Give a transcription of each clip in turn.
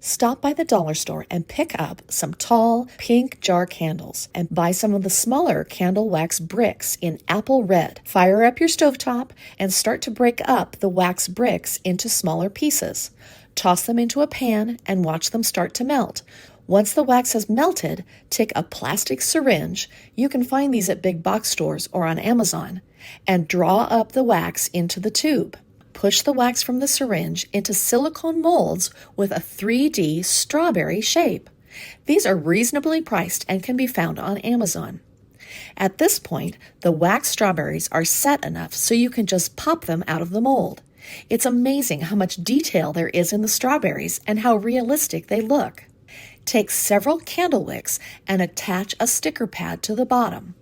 Stop by the dollar store and pick up some tall, pink jar candles and buy some of the smaller candle wax bricks in apple red. Fire up your stovetop and start to break up the wax bricks into smaller pieces. Toss them into a pan and watch them start to melt. Once the wax has melted, take a plastic syringe, you can find these at big box stores or on Amazon, and draw up the wax into the tube. Push the wax from the syringe into silicone molds with a 3D strawberry shape. These are reasonably priced and can be found on Amazon. At this point, the wax strawberries are set enough so you can just pop them out of the mold. It's amazing how much detail there is in the strawberries and how realistic they look. Take several candle wicks and attach a sticker pad to the bottom.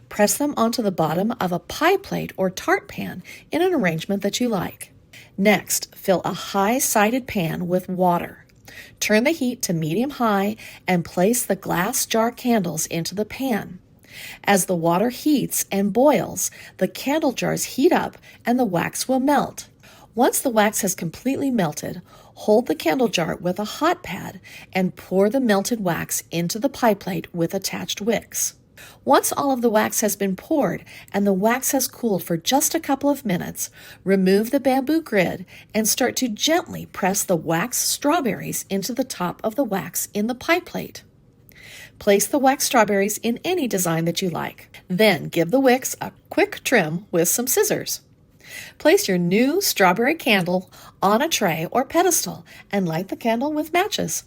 Press them onto the bottom of a pie plate or tart pan in an arrangement that you like. Next, fill a high-sided pan with water. Turn the heat to medium-high and place the glass jar candles into the pan. As the water heats and boils, the candle jars heat up and the wax will melt. Once the wax has completely melted, hold the candle jar with a hot pad and pour the melted wax into the pie plate with attached wicks. Once all of the wax has been poured and the wax has cooled for just a couple of minutes, remove the bamboo grid and start to gently press the wax strawberries into the top of the wax in the pie plate. Place the wax strawberries in any design that you like. Then give the wicks a quick trim with some scissors. Place your new strawberry candle on a tray or pedestal and light the candle with matches.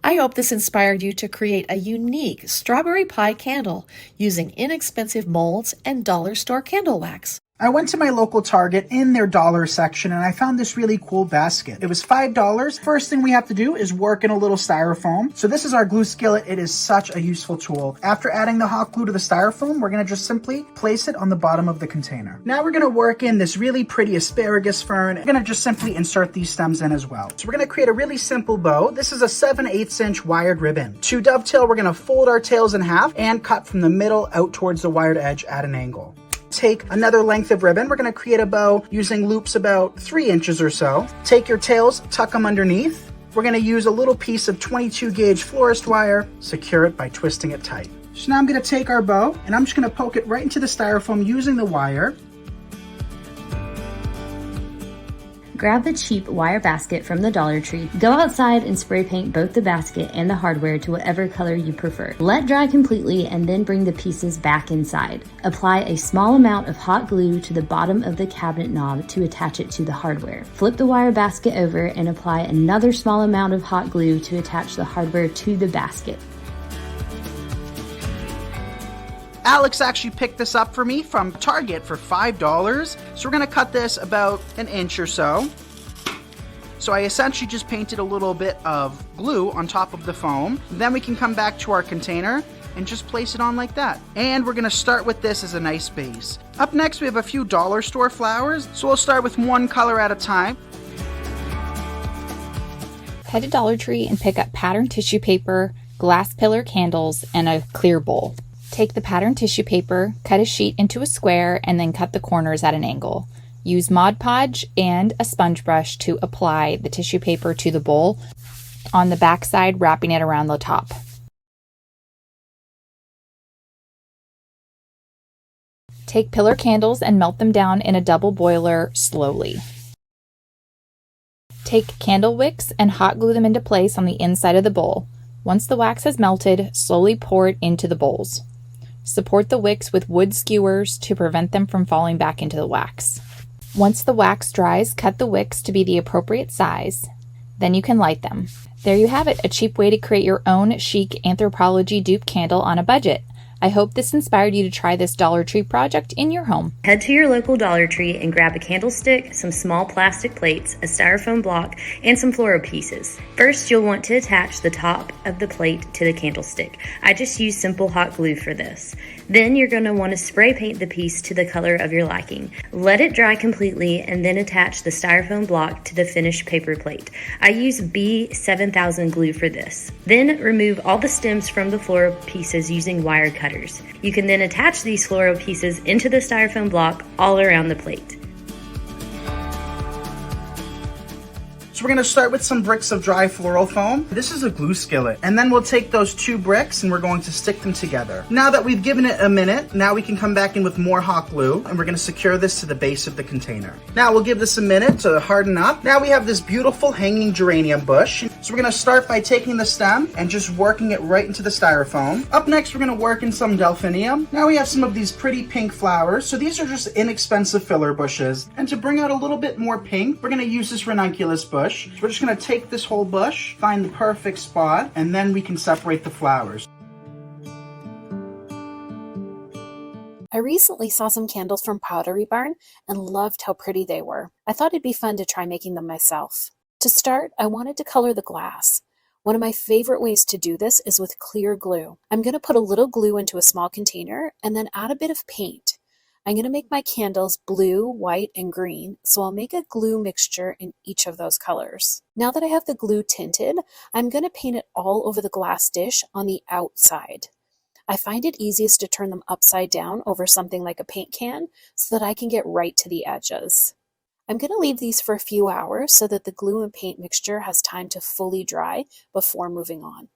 I hope this inspired you to create a unique strawberry pie candle using inexpensive molds and dollar store candle wax. I went to my local Target in their dollar section and I found this really cool basket. It was $5. First thing we have to do is work in a little styrofoam. So this is our glue skillet. It is such a useful tool. After adding the hot glue to the styrofoam, we're going to just simply place it on the bottom of the container. Now we're going to work in this really pretty asparagus fern. We're going to just simply insert these stems in as well. So we're going to create a really simple bow. This is a 7/8 inch wired ribbon. To dovetail, we're going to fold our tails in half and cut from the middle out towards the wired edge at an angle. Take another length of ribbon. We're going to create a bow using loops about 3 inches or so. Take your tails, tuck them underneath. We're going to use a little piece of 22 gauge florist wire, secure it by twisting it tight. So now I'm going to take our bow and I'm just going to poke it right into the styrofoam using the wire. Grab the cheap wire basket from the Dollar Tree. Go outside and spray paint both the basket and the hardware to whatever color you prefer. Let dry completely and then bring the pieces back inside. Apply a small amount of hot glue to the bottom of the cabinet knob to attach it to the hardware. Flip the wire basket over and apply another small amount of hot glue to attach the hardware to the basket. Alex actually picked this up for me from Target for $5. So we're going to cut this about an inch or so. So I essentially just painted a little bit of glue on top of the foam. Then we can come back to our container and just place it on like that. And we're going to start with this as a nice base. Up next, we have a few dollar store flowers. So we'll start with one color at a time. Head to Dollar Tree and pick up patterned tissue paper, glass pillar candles, and a clear bowl. Take the patterned tissue paper, cut a sheet into a square, and then cut the corners at an angle. Use Mod Podge and a sponge brush to apply the tissue paper to the bowl, on the back side wrapping it around the top. Take pillar candles and melt them down in a double boiler slowly. Take candle wicks and hot glue them into place on the inside of the bowl. Once the wax has melted, slowly pour it into the bowls. Support the wicks with wood skewers to prevent them from falling back into the wax. Once the wax dries, cut the wicks to be the appropriate size. Then you can light them. There you have it, a cheap way to create your own chic anthropology dupe candle on a budget. I hope this inspired you to try this Dollar Tree project in your home. Head to your local Dollar Tree and grab a candlestick, some small plastic plates, a styrofoam block, and some floral pieces. First, you'll want to attach the top of the plate to the candlestick. I just use simple hot glue for this. Then you're going to want to spray paint the piece to the color of your liking. Let it dry completely and then attach the styrofoam block to the finished paper plate. I use B7000 glue for this. Then remove all the stems from the floral pieces using wire cutters. You can then attach these floral pieces into the styrofoam block all around the plate. So we're gonna start with some bricks of dry floral foam. This is a glue skillet. And then we'll take those 2 bricks and we're going to stick them together. Now that we've given it a minute, now we can come back in with more hot glue and we're gonna secure this to the base of the container. Now we'll give this a minute to harden up. Now we have this beautiful hanging geranium bush. So we're gonna start by taking the stem and just working it right into the styrofoam. Up next, we're gonna work in some delphinium. Now we have some of these pretty pink flowers. So these are just inexpensive filler bushes. And to bring out a little bit more pink, we're gonna use this ranunculus bush. So we're just gonna take this whole bush, find the perfect spot, and then we can separate the flowers. I recently saw some candles from Pottery Barn and loved how pretty they were. I thought it'd be fun to try making them myself. To start, I wanted to color the glass. One of my favorite ways to do this is with clear glue. I'm going to put a little glue into a small container and then add a bit of paint. I'm going to make my candles blue, white, and green, so I'll make a glue mixture in each of those colors. Now that I have the glue tinted, I'm going to paint it all over the glass dish on the outside. I find it easiest to turn them upside down over something like a paint can so that I can get right to the edges. I'm going to leave these for a few hours so that the glue and paint mixture has time to fully dry before moving on.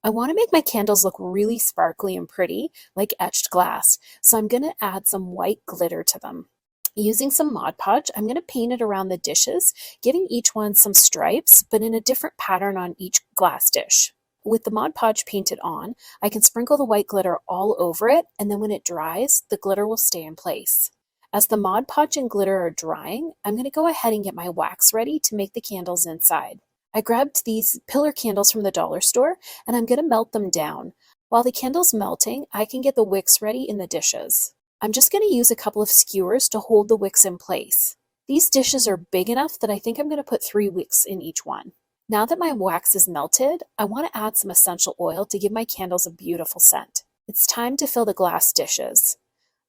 I want to make my candles look really sparkly and pretty, like etched glass, so I'm going to add some white glitter to them. Using some Mod Podge, I'm going to paint it around the dishes, giving each one some stripes, but in a different pattern on each glass dish. With the Mod Podge painted on, I can sprinkle the white glitter all over it, and then when it dries, the glitter will stay in place. As the Mod Podge and glitter are drying, I'm going to go ahead and get my wax ready to make the candles inside. I grabbed these pillar candles from the dollar store, and I'm going to melt them down. While the candle's melting, I can get the wicks ready in the dishes. I'm just going to use a couple of skewers to hold the wicks in place. These dishes are big enough that I think I'm going to put 3 wicks in each one. Now that my wax is melted, I want to add some essential oil to give my candles a beautiful scent. It's time to fill the glass dishes.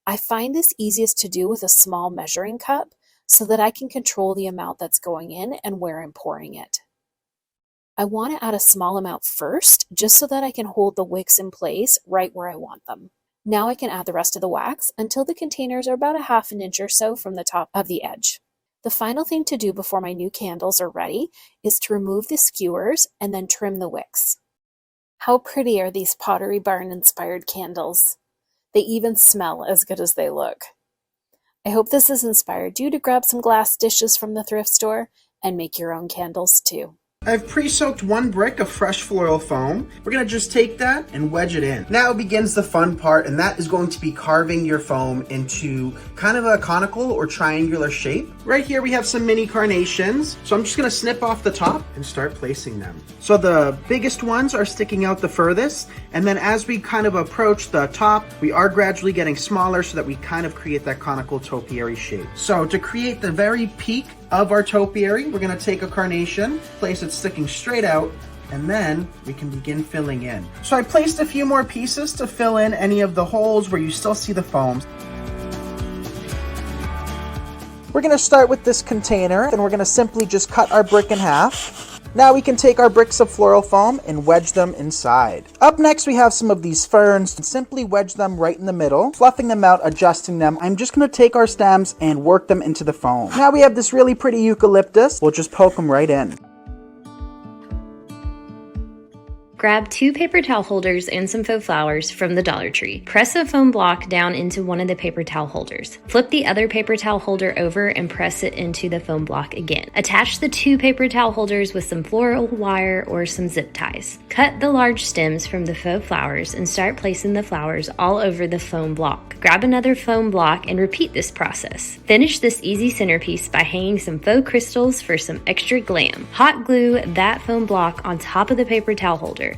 I find this easiest to do with a small measuring cup so that I can control the amount that's going in and where I'm pouring it. I want to add a small amount first, just so that I can hold the wicks in place right where I want them. Now I can add the rest of the wax until the containers are about a ½ inch or so from the top of the edge. The final thing to do before my new candles are ready is to remove the skewers and then trim the wicks. How pretty are these Pottery Barn inspired candles? They even smell as good as they look. I hope this has inspired you to grab some glass dishes from the thrift store and make your own candles too. I've pre-soaked 1 brick of fresh floral foam. We're gonna just take that and wedge it in. Now begins the fun part, and that is going to be carving your foam into kind of a conical or triangular shape. Right here we have some mini carnations, so I'm just gonna snip off the top and start placing them. So the biggest ones are sticking out the furthest, and then as we kind of approach the top, we are gradually getting smaller so that we kind of create that conical topiary shape. So to create the very peak of our topiary, we're going to take a carnation, place it sticking straight out, and then we can begin filling in. So I placed a few more pieces to fill in any of the holes where you still see the foam. We're going to start with this container, and we're going to simply just cut our brick in half. Now we can take our bricks of floral foam and wedge them inside. Up next we have some of these ferns, and simply wedge them right in the middle, fluffing them out, adjusting them. I'm just going to take our stems and work them into the foam. Now we have this really pretty eucalyptus. We'll just poke them right in. Grab 2 paper towel holders and some faux flowers from the Dollar Tree. Press a foam block down into one of the paper towel holders. Flip the other paper towel holder over and press it into the foam block again. Attach the 2 paper towel holders with some floral wire or some zip ties. Cut the large stems from the faux flowers and start placing the flowers all over the foam block. Grab another foam block and repeat this process. Finish this easy centerpiece by hanging some faux crystals for some extra glam. Hot glue that foam block on top of the paper towel holder.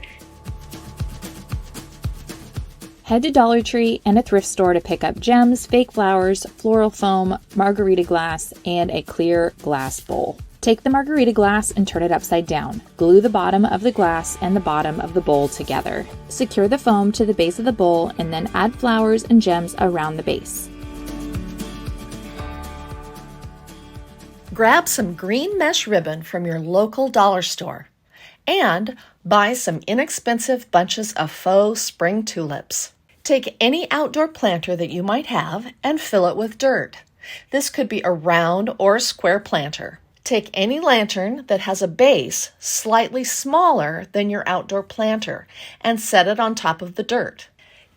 Head to Dollar Tree and a thrift store to pick up gems, fake flowers, floral foam, margarita glass, and a clear glass bowl. Take the margarita glass and turn it upside down. Glue the bottom of the glass and the bottom of the bowl together. Secure the foam to the base of the bowl and then add flowers and gems around the base. Grab some green mesh ribbon from your local dollar store and buy some inexpensive bunches of faux spring tulips. Take any outdoor planter that you might have and fill it with dirt. This could be a round or square planter. Take any lantern that has a base slightly smaller than your outdoor planter and set it on top of the dirt.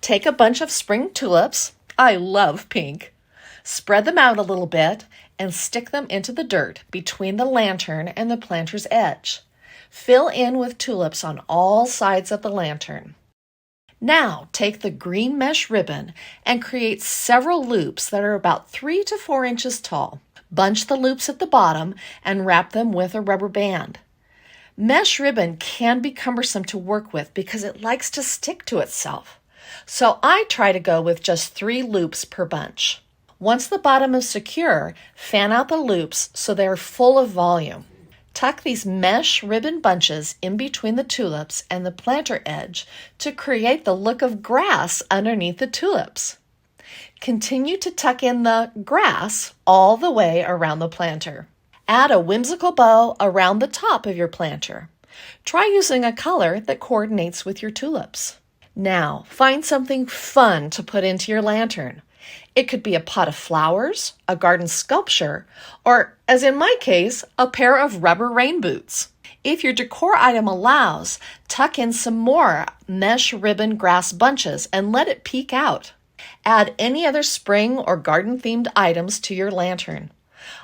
Take a bunch of spring tulips, I love pink, spread them out a little bit and stick them into the dirt between the lantern and the planter's edge. Fill in with tulips on all sides of the lantern. Now take the green mesh ribbon and create several loops that are about 3 to 4 inches tall. Bunch the loops at the bottom and wrap them with a rubber band. Mesh ribbon can be cumbersome to work with because it likes to stick to itself. So I try to go with just 3 loops per bunch. Once the bottom is secure, fan out the loops so they are full of volume. Tuck these mesh ribbon bunches in between the tulips and the planter edge to create the look of grass underneath the tulips. Continue to tuck in the grass all the way around the planter. Add a whimsical bow around the top of your planter. Try using a color that coordinates with your tulips. Now, find something fun to put into your lantern. It could be a pot of flowers, a garden sculpture, or, as in my case, a pair of rubber rain boots. If your decor item allows, tuck in some more mesh ribbon grass bunches and let it peek out. Add any other spring or garden-themed items to your lantern.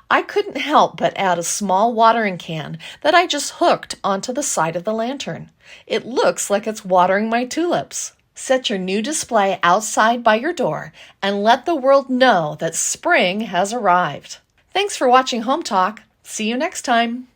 I couldn't help but add a small watering can that I just hooked onto the side of the lantern. It looks like it's watering my tulips. Set your new display outside by your door and let the world know that spring has arrived. Thanks for watching Home Talk. See you next time.